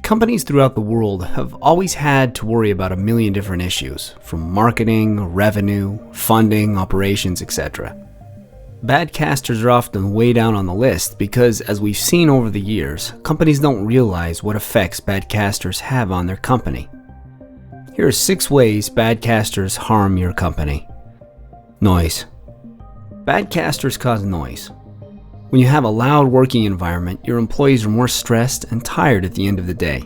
Companies throughout the world have always had to worry about a million different issues, from marketing, revenue, funding, operations, etc. Bad casters are often way down on the list because, as we've seen over the years, companies don't realize what effects bad casters have on their company. Here are 6 ways bad casters harm your company. Noise. Bad casters cause noise. When you have a loud working environment, your employees are more stressed and tired at the end of the day.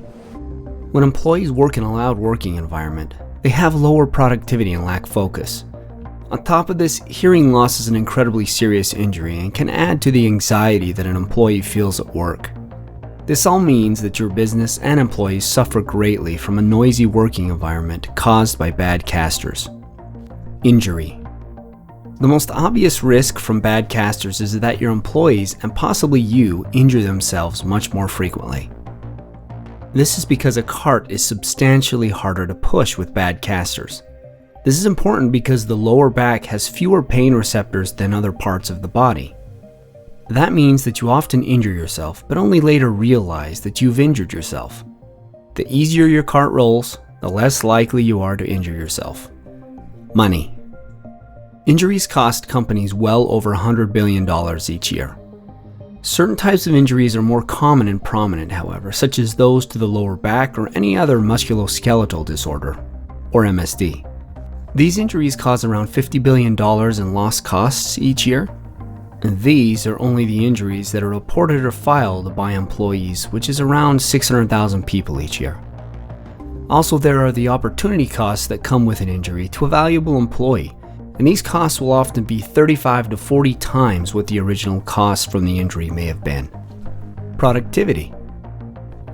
When employees work in a loud working environment, they have lower productivity and lack focus. On top of this, hearing loss is an incredibly serious injury and can add to the anxiety that an employee feels at work. This all means that your business and employees suffer greatly from a noisy working environment caused by bad casters. Injury. The most obvious risk from bad casters is that your employees, and possibly you, injure themselves much more frequently. This is because a cart is substantially harder to push with bad casters. This is important because the lower back has fewer pain receptors than other parts of the body. That means that you often injure yourself, but only later realize that you've injured yourself. The easier your cart rolls, the less likely you are to injure yourself. Money. Injuries cost companies well over $100 billion each year. Certain types of injuries are more common and prominent, however, such as those to the lower back or any other musculoskeletal disorder, or MSD. These injuries cause around $50 billion in lost costs each year, and these are only the injuries that are reported or filed by employees, which is around 600,000 people each year. Also, there are the opportunity costs that come with an injury to a valuable employee, and these costs will often be 35 to 40 times what the original cost from the injury may have been. Productivity.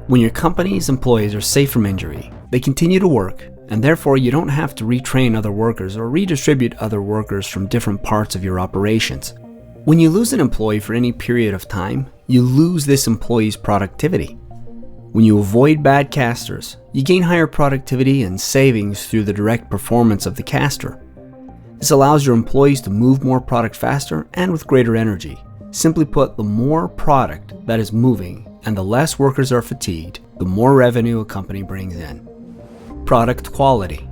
When your company's employees are safe from injury, they continue to work, and therefore you don't have to retrain other workers or redistribute other workers from different parts of your operations. When you lose an employee for any period of time, you lose this employee's productivity. When you avoid bad casters, you gain higher productivity and savings through the direct performance of the caster. This allows your employees to move more product faster and with greater energy. Simply put, the more product that is moving and the less workers are fatigued, the more revenue a company brings in. Product quality.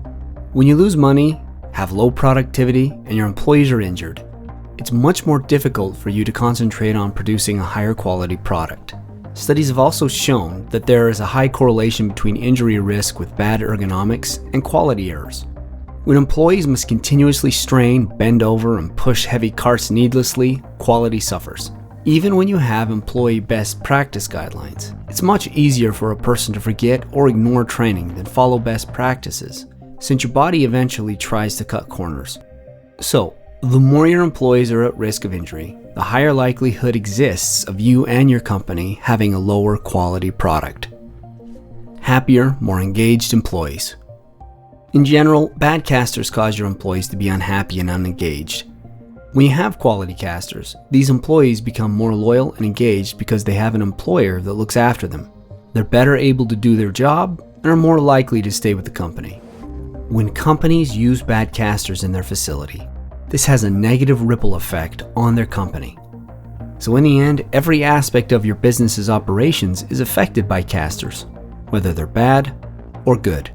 When you lose money, have low productivity, and your employees are injured, it's much more difficult for you to concentrate on producing a higher quality product. Studies have also shown that there is a high correlation between injury risk with bad ergonomics and quality errors. When employees must continuously strain, bend over, and push heavy carts needlessly, quality suffers. Even when you have employee best practice guidelines, it's much easier for a person to forget or ignore training than follow best practices, since your body eventually tries to cut corners. So, the more your employees are at risk of injury, the higher likelihood exists of you and your company having a lower quality product. Happier, more engaged employees. In general, bad casters cause your employees to be unhappy and unengaged. When you have quality casters, these employees become more loyal and engaged because they have an employer that looks after them. They're better able to do their job and are more likely to stay with the company. When companies use bad casters in their facility, this has a negative ripple effect on their company. So in the end, every aspect of your business's operations is affected by casters, whether they're bad or good.